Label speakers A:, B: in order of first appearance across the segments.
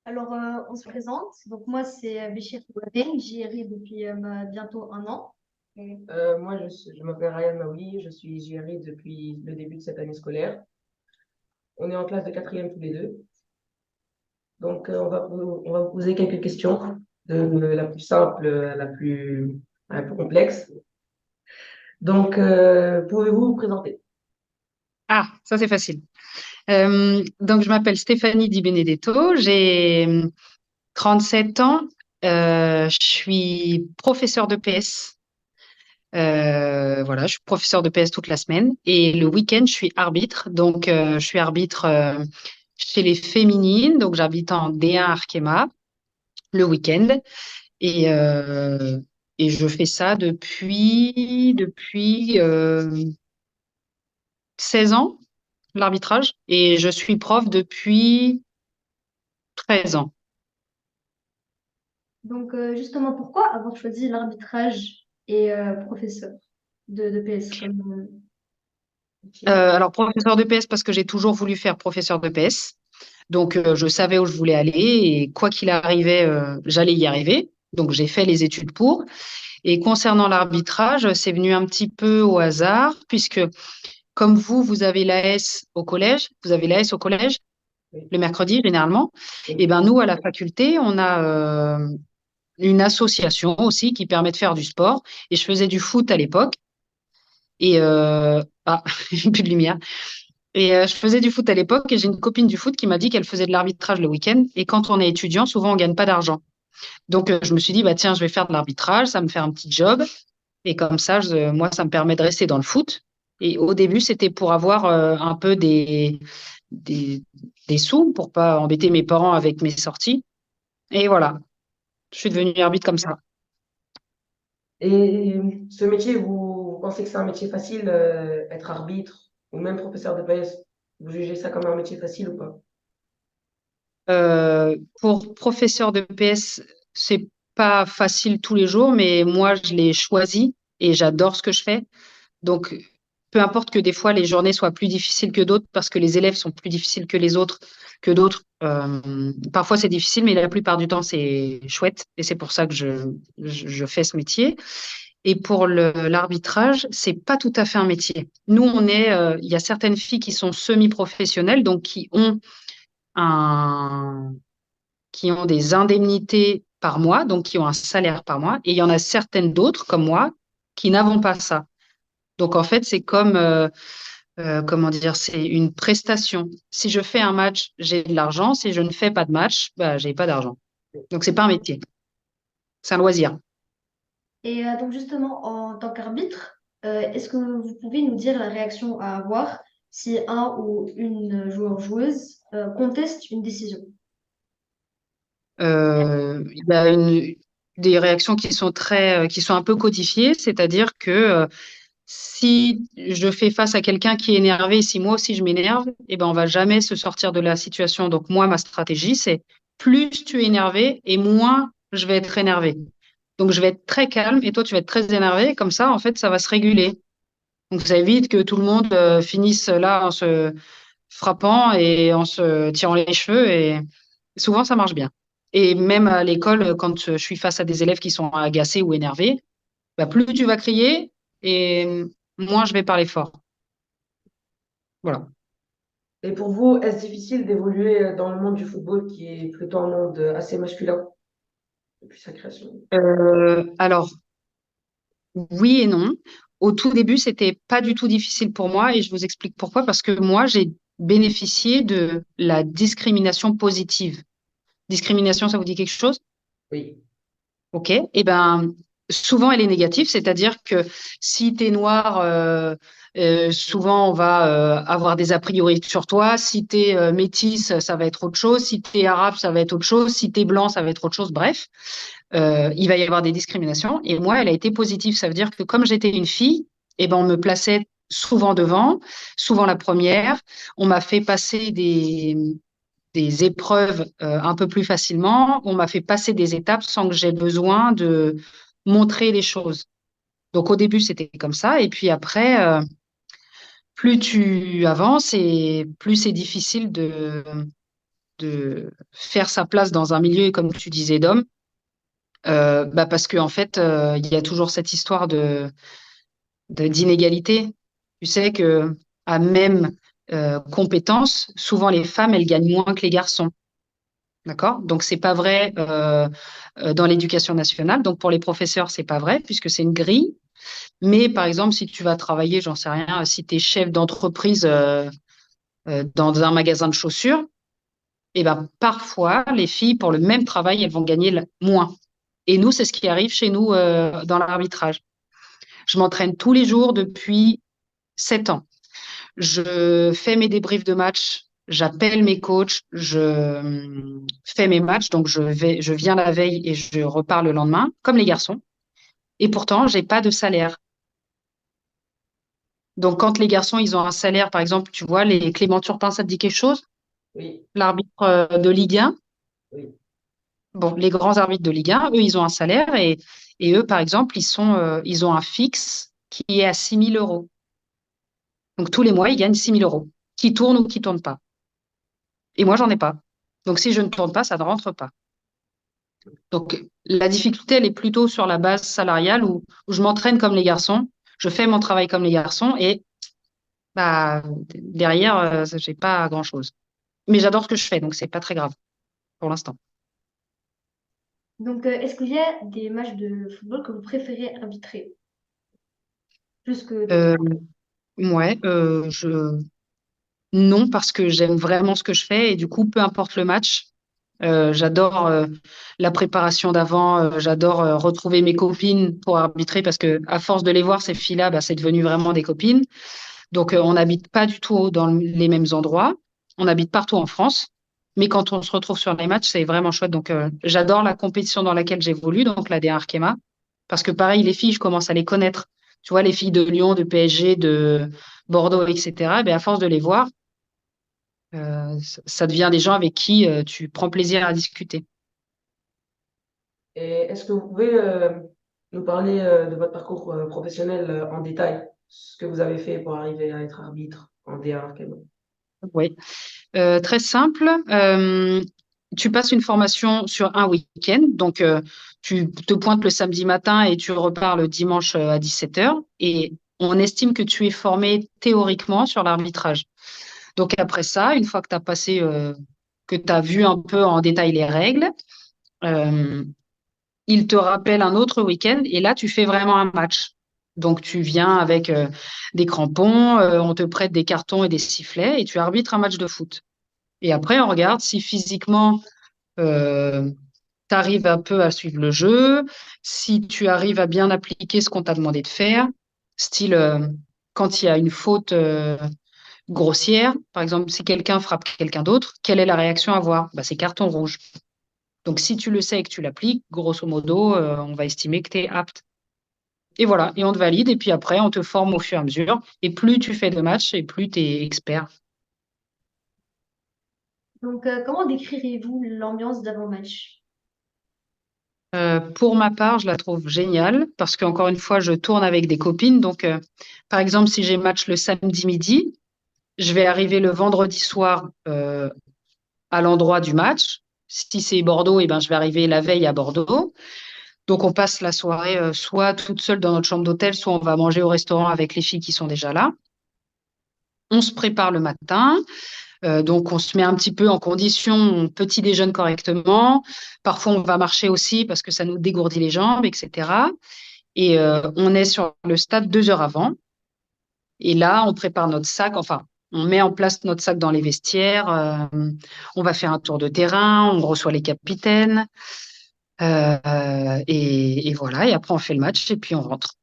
A: Alors, on se présente. Donc, moi, c'est Béchir Kouadé. J'y ai depuis bientôt un an.
B: Je m'appelle Ryan Maouli, je suis JRI depuis le début de cette année scolaire. On est en classe de quatrième tous les deux. Donc, on va vous poser quelques questions, de la plus simple à la plus complexe. Donc, pouvez-vous vous présenter?
C: Ah, ça c'est facile. Donc, je m'appelle Stéphanie Di Benedetto, j'ai 37 ans, je suis professeure de PS. Voilà, je suis professeure de PS toute la semaine et le week-end, je suis arbitre. Donc, je suis arbitre chez les féminines, donc j'habite en D1 Arkema le week-end et, euh, et je fais ça depuis 16 ans, l'arbitrage, et je suis prof depuis 13 ans.
A: Donc, justement, pourquoi avoir choisi l'arbitrage et professeur de PS métier?
C: Alors, professeur de PS parce que j'ai toujours voulu faire professeur de PS. Donc, je savais où je voulais aller et quoi qu'il arrivait, j'allais y arriver. Donc, j'ai fait les études pour. Et concernant l'arbitrage, c'est venu un petit peu au hasard puisque comme vous avez l'AS au collège, vous avez l'AS au collège
B: Oui.
C: le mercredi généralement. Et
B: Oui.
C: ben nous, à la faculté, on a une association aussi qui permet de faire du sport. Et je faisais du foot à l'époque. Et plus de lumière. Et je faisais du foot à l'époque et j'ai une copine du foot qui m'a dit qu'elle faisait de l'arbitrage le week-end. Et quand on est étudiant, souvent on gagne pas d'argent. Donc je me suis dit bah tiens, je vais faire de l'arbitrage, ça me fait un petit job et comme ça, moi, ça me permet de rester dans le foot. Et au début, c'était pour avoir un peu des des sous pour pas embêter mes parents avec mes sorties. Et voilà, je suis devenue arbitre comme ça.
B: Et ce métier, vous pensez que c'est un métier facile, être arbitre ou même professeur de PS? Vous jugez ça comme un métier facile ou pas?
C: Pour professeur de PS, c'est pas facile tous les jours, mais moi, je l'ai choisi et j'adore ce que je fais. Donc, peu importe que des fois les journées soient plus difficiles que d'autres parce que les élèves sont plus difficiles que les autres, que d'autres. Parfois, c'est difficile, mais la plupart du temps, c'est chouette et c'est pour ça que je fais ce métier. Et pour l'arbitrage, c'est pas tout à fait un métier. Nous, il y a certaines filles qui sont semi-professionnelles, donc un, qui ont des indemnités par mois, donc qui ont un salaire par mois. Et il y en a certaines d'autres, comme moi, qui n'avons pas ça. Donc, en fait, c'est comme, comment dire, c'est une prestation. Si je fais un match, j'ai de l'argent. Si je ne fais pas de match, bah, j'ai pas d'argent. Donc, c'est pas un métier. C'est un loisir.
A: Et donc, justement, en tant qu'arbitre, est-ce que vous pouvez nous dire la réaction à avoir si un ou une joueur-joueuse conteste une décision?
C: Il y a des réactions qui sont un peu codifiées, c'est-à-dire que si je fais face à quelqu'un qui est énervé, si moi aussi je m'énerve, eh ben on va jamais se sortir de la situation. Donc moi, ma stratégie, c'est plus tu es énervé et moins je vais être énervé. Donc je vais être très calme et toi tu vas être très énervé. Comme ça, en fait, ça va se réguler. Donc ça évite que tout le monde finisse là en se frappant et en se tirant les cheveux. Et souvent, ça marche bien. Et même à l'école, quand je suis face à des élèves qui sont agacés ou énervés, bah, plus tu vas crier et moins je vais parler fort. Voilà.
B: Et pour vous, est-ce difficile d'évoluer dans le monde du football qui est plutôt un monde assez masculin depuis sa création?
C: Alors, oui et non. Au tout début, c'était pas du tout difficile pour moi et je vous explique pourquoi. Parce que moi, j'ai bénéficié de la discrimination positive. Discrimination, ça vous dit quelque chose?
B: Oui.
C: Ok. Eh ben, souvent, elle est négative, c'est-à-dire que si tu es noir, souvent, on va avoir des a priori sur toi. Si tu es métisse, ça va être autre chose. Si tu es arabe, ça va être autre chose. Si tu es blanc, ça va être autre chose. Bref. Il va y avoir des discriminations. Et moi, elle a été positive. Ça veut dire que comme j'étais une fille, eh ben, on me plaçait souvent devant, souvent la première. On m'a fait passer des épreuves un peu plus facilement. On m'a fait passer des étapes sans que j'ai besoin de montrer les choses. Donc au début, c'était comme ça. Et puis après, plus tu avances et plus c'est difficile de faire sa place dans un milieu, comme tu disais, d'hommes. Parce qu'en fait, il y a toujours cette histoire d'inégalité. Tu sais que à même compétence, souvent les femmes, elles gagnent moins que les garçons. D'accord? Donc, c'est pas vrai dans l'éducation nationale. Donc, pour les professeurs, c'est pas vrai puisque c'est une grille. Mais par exemple, si tu vas travailler, j'en sais rien, si tu es chef d'entreprise dans un magasin de chaussures, et ben parfois, les filles, pour le même travail, elles vont gagner moins. Et nous, c'est ce qui arrive chez nous dans l'arbitrage. Je m'entraîne tous les jours depuis 7 ans. Je fais mes débriefs de match, j'appelle mes coachs, je fais mes matchs, donc je viens la veille et je repars le lendemain, comme les garçons. Et pourtant, j'ai pas de salaire. Donc, quand les garçons, ils ont un salaire, par exemple, tu vois, les Clément Turpin, ça te dit quelque chose?
B: Oui,
C: L'arbitre de Ligue 1.
B: oui.
C: Bon, les grands arbitres de Ligue 1, eux, ils ont un salaire et eux, par exemple, ils ont un fixe qui est à 6 000 euros. Donc, tous les mois, ils gagnent 6 000 euros, qui tournent ou qui tournent pas. Et moi, j'en ai pas. Donc, si je ne tourne pas, ça ne rentre pas. Donc, la difficulté, elle est plutôt sur la base salariale où je m'entraîne comme les garçons, je fais mon travail comme les garçons et bah, derrière, j'ai pas grand-chose. Mais j'adore ce que je fais, donc c'est pas très grave pour l'instant.
A: Donc, est-ce qu'il y a des matchs de football que vous préférez arbitrer plus que d'autres?
C: Euh, ouais, non, parce que j'aime vraiment ce que je fais et du coup, peu importe le match, j'adore la préparation d'avant, j'adore retrouver mes copines pour arbitrer parce que à force de les voir, ces filles-là, bah, c'est devenu vraiment des copines. Donc, on n'habite pas du tout dans les mêmes endroits. On habite partout en France. Mais quand on se retrouve sur les matchs, c'est vraiment chouette. Donc, j'adore la compétition dans laquelle j'évolue, donc la D1 Arkema. Parce que pareil, les filles, je commence à les connaître. Tu vois, les filles de Lyon, de PSG, de Bordeaux, etc. À force de les voir, ça devient des gens avec qui tu prends plaisir à discuter.
B: Et est-ce que vous pouvez nous parler de votre parcours professionnel en détail, ce que vous avez fait pour arriver à être arbitre en D1 Arkema?
C: Oui. Très simple. Tu passes une formation sur un week-end. Donc, tu te pointes le samedi matin et tu repars le dimanche à 17 h. Et on estime que tu es formé théoriquement sur l'arbitrage. Donc, après ça, une fois que tu as passé, que tu as vu un peu en détail les règles, euh, il te rappelle un autre week-end et là, tu fais vraiment un match. Donc, tu viens avec des crampons, on te prête des cartons et des sifflets et tu arbitres un match de foot. Et après, on regarde si physiquement, tu arrives un peu à suivre le jeu, si tu arrives à bien appliquer ce qu'on t'a demandé de faire, style quand il y a une faute grossière, par exemple, si quelqu'un frappe quelqu'un d'autre, quelle est la réaction à avoir? Bah, c'est carton rouge. Donc, si tu le sais et que tu l'appliques, grosso modo, on va estimer que tu es apte. Et voilà, et on te valide, et puis après, on te forme au fur et à mesure. Et plus tu fais de matchs, et plus tu es expert.
A: Donc, comment décririez-vous l'ambiance d'avant-match?
C: Pour ma part, je la trouve géniale parce qu'encore une fois, je tourne avec des copines. Donc, par exemple, si j'ai match le samedi midi, je vais arriver le vendredi soir à l'endroit du match. Si c'est Bordeaux, eh ben, je vais arriver la veille à Bordeaux. Donc, on passe la soirée soit toute seule dans notre chambre d'hôtel, soit on va manger au restaurant avec les filles qui sont déjà là. On se prépare le matin. Donc, on se met un petit peu en condition, on petit déjeune correctement. Parfois, on va marcher aussi parce que ça nous dégourdit les jambes, etc. Et on est sur le stade 2 heures avant. Et là, on prépare notre sac. Enfin, on met en place notre sac dans les vestiaires. On va faire un tour de terrain. On reçoit les capitaines. Et voilà. Et après, on fait le match et puis on rentre.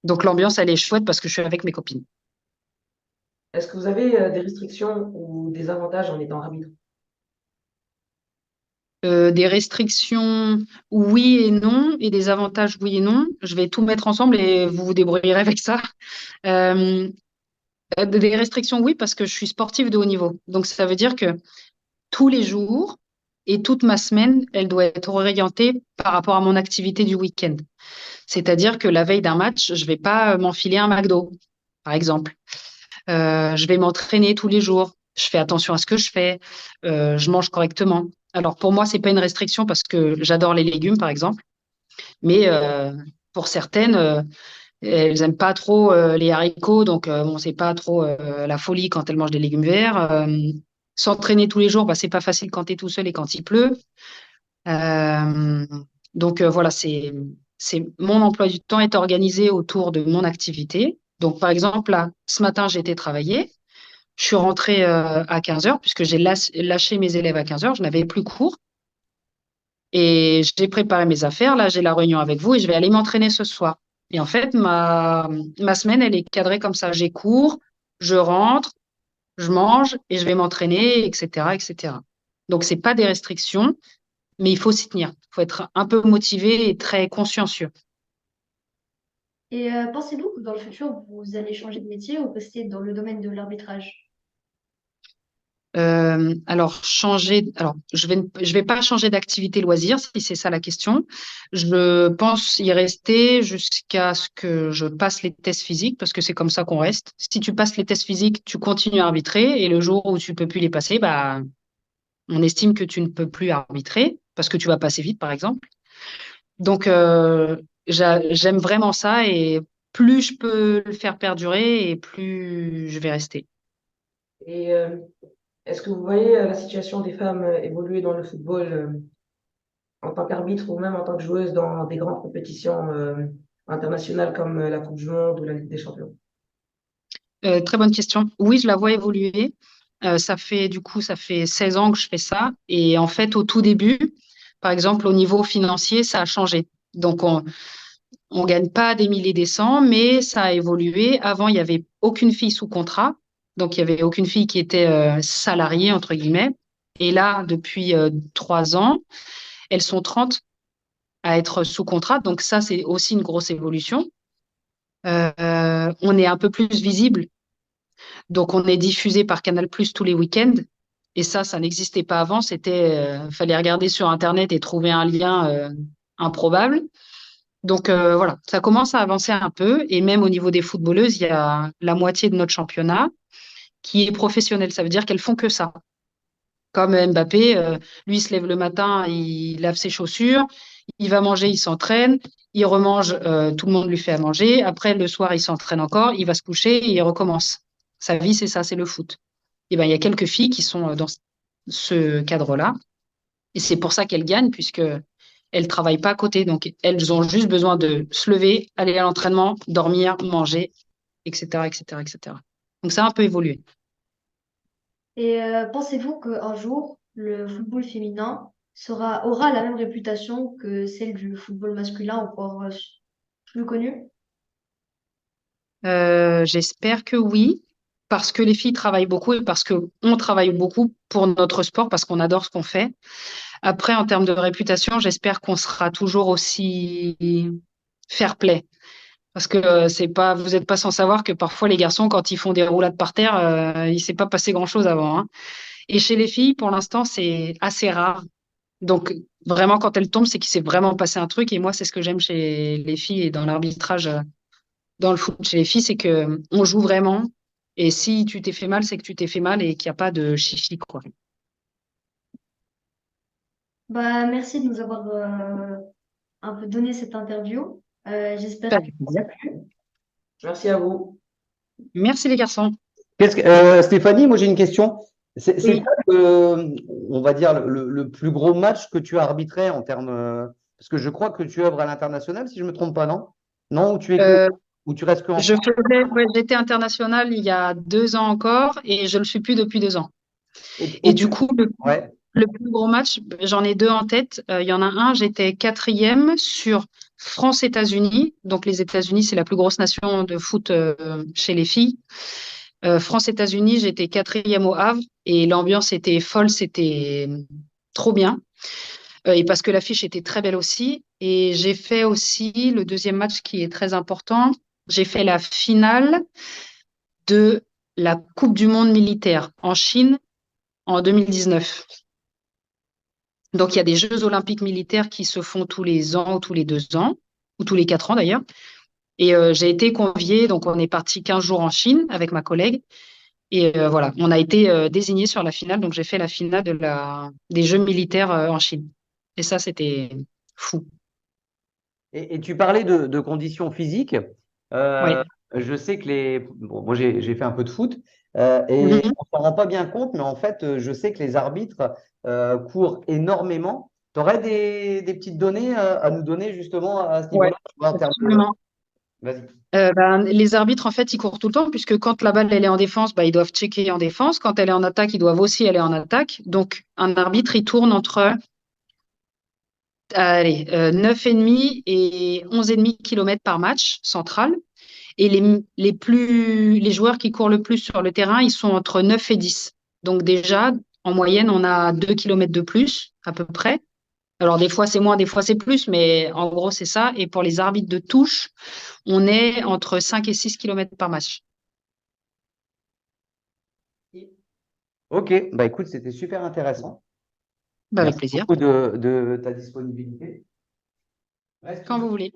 C: Donc, l'ambiance, elle est chouette parce que je suis avec mes copines.
B: Est-ce que vous avez des restrictions ou des avantages en étant arbitre?
C: Des restrictions, oui et non, et des avantages, oui et non. Je vais tout mettre ensemble et vous vous débrouillerez avec ça. Euh, des restrictions, oui, parce que je suis sportive de haut niveau. Donc, ça veut dire que tous les jours et toute ma semaine, elle doit être orientée par rapport à mon activité du week-end. C'est-à-dire que la veille d'un match, je ne vais pas m'enfiler un McDo, par exemple. Je vais m'entraîner tous les jours. je fais attention à ce que je fais, je mange correctement. Alors pour moi, c'est pas une restriction parce que j'adore les légumes, par exemple, mais pour certaines, elles aiment pas trop les haricots, donc bon, c'est pas trop la folie quand elles mangent des légumes verts. S'entraîner tous les jours, bah, c'est pas facile quand tu es tout seul et quand il pleut. Euh, donc voilà, c'est mon emploi du temps est organisé autour de mon activité. Donc par exemple, là, ce matin, j'ai été travailler. Je suis rentrée à 15 heures puisque j'ai lâché mes élèves à 15 heures. Je n'avais plus cours. Et j'ai préparé mes affaires. Là, j'ai la réunion avec vous et je vais aller m'entraîner ce soir. Et en fait, ma semaine, elle est cadrée comme ça. J'ai cours, je rentre, je mange et je vais m'entraîner, etc., etc. Donc, c'est pas des restrictions, mais il faut s'y tenir. Il faut être un peu motivé et très consciencieux.
A: Et pensez-vous que dans le futur, vous allez changer de métier ou rester dans le domaine de l'arbitrage?
C: Alors, je vais pas changer d'activité loisir, si c'est ça la question. Je pense y rester jusqu'à ce que je passe les tests physiques, parce que c'est comme ça qu'on reste. Si tu passes les tests physiques, tu continues à arbitrer, et le jour où tu peux plus les passer, bah, on estime que tu ne peux plus arbitrer, parce que tu vas passer vite, par exemple. Donc, j'aime vraiment ça, et plus je peux le faire perdurer, et plus je vais rester.
B: Et est-ce que vous voyez la situation des femmes évoluer dans le football en tant qu'arbitre ou même en tant que joueuse dans des grandes compétitions internationales comme la Coupe du Monde ou la Ligue des Champions?
C: Très bonne question. Oui, je la vois évoluer. Ça fait 16 ans que je fais ça. Et en fait, au tout début, par exemple, au niveau financier, ça a changé. Donc, on gagne pas des milliers des cents, mais ça a évolué. Avant, il y avait aucune fille sous contrat. Donc, il y avait aucune fille qui était salariée, entre guillemets. Et là, depuis 3 ans, elles sont 30 à être sous contrat. Donc, ça, c'est aussi une grosse évolution. On est un peu plus visible. Donc, on est diffusé par Canal+ tous les week-ends. Et ça n'existait pas avant. Fallait regarder sur Internet et trouver un lien improbable. Donc, voilà, ça commence à avancer un peu. Et même au niveau des footballeuses, il y a la moitié de notre championnat qui est professionnel. Ça veut dire qu'elles font que ça. Comme Mbappé, lui, il se lève le matin, il lave ses chaussures, il va manger, il s'entraîne, il remange, tout le monde lui fait à manger. Après, le soir, il s'entraîne encore, il va se coucher et il recommence. Sa vie, c'est ça, c'est le foot. Et ben, il y a quelques filles qui sont dans ce cadre-là. Et c'est pour ça qu'elles gagnent, puisque elles travaillent pas à côté. Donc, elles ont juste besoin de se lever, aller à l'entraînement, dormir, manger, etc., etc., etc. Donc, ça a un peu évolué.
A: Et pensez-vous qu'un jour, le football féminin aura la même réputation que celle du football masculin, ou voire plus connu?
C: J'espère que oui, parce que les filles travaillent beaucoup et parce que on travaille beaucoup pour notre sport, parce qu'on adore ce qu'on fait. Après, en termes de réputation, j'espère qu'on sera toujours aussi fair play. Parce que vous n'êtes pas sans savoir que parfois les garçons, quand ils font des roulades par terre, il s'est pas passé grand-chose avant, hein. Et chez les filles, pour l'instant, c'est assez rare. Donc vraiment, quand elles tombent, c'est qu'il s'est vraiment passé un truc. Et moi, c'est ce que j'aime chez les filles et dans l'arbitrage, dans le foot chez les filles, c'est que on joue vraiment. Et si tu t'es fait mal, c'est que tu t'es fait mal et qu'il n'y a pas de chichi, quoi.
A: Bah, merci de nous avoir un peu donné cette interview. J'espère que
C: Avec plaisir.
B: Merci à vous.
C: Merci les garçons.
D: Stéphanie, moi j'ai une question. C'est
C: Oui.
D: quoi, on va dire, le plus gros match que tu as arbitré en termes. Parce que je crois que tu œuvres à l'international, si je ne me trompe pas, non? Non,
C: Euh,
D: ou tu restes que en
C: Je
D: France?
C: faisais, ouais, j'étais internationale il y a 2 ans encore et je ne le suis plus depuis 2 ans. Et du coup,
D: Ouais.
C: le plus gros match, j'en ai deux en tête. Il y en a un, j'étais quatrième sur France-États-Unis. Donc les États-Unis, c'est la plus grosse nation de foot chez les filles. France-États-Unis, j'étais quatrième au Havre et l'ambiance était folle, c'était trop bien. Et parce que l'affiche était très belle aussi. Et j'ai fait aussi le deuxième match qui est très important. J'ai fait la finale de la Coupe du monde militaire en Chine en 2019. Donc, il y a des Jeux olympiques militaires qui se font tous les ans ou tous les 2 ans, ou tous les 4 ans d'ailleurs. Et j'ai été conviée, donc on est parti 15 jours en Chine avec ma collègue. Et voilà, on a été désignés sur la finale. Donc, j'ai fait la finale des Jeux militaires en Chine. Et ça, c'était fou.
D: Et tu parlais de conditions physiques. Euh,
C: Ouais.
D: je sais que bon, moi, j'ai fait un peu de foot et
C: Mhm.
D: on s'en rend pas bien compte, mais en fait, je sais que les arbitres courent énormément. Tu aurais des petites données à nous donner justement à ce
C: Ouais,
D: niveau-là, tu vois, en termes de.
C: absolument.
D: Vas-y.
C: Les arbitres, en fait, ils courent tout le temps, puisque quand la balle elle est en défense, ils doivent checker en défense. Quand elle est en attaque, ils doivent aussi aller en attaque. Donc, un arbitre, il tourne entre 9,5 et 11,5 km par match central. Et les joueurs qui courent le plus sur le terrain, ils sont entre 9 et 10. Donc déjà, en moyenne, on a 2 km de plus, à peu près. Alors des fois c'est moins, des fois c'est plus, mais en gros c'est ça. Et pour les arbitres de touche, on est entre 5 et 6 km par match.
D: Ok, bah écoute, c'était super intéressant.
C: Avec
D: Merci
C: plaisir.
D: beaucoup de ta disponibilité. Reste
C: Quand vous voulez.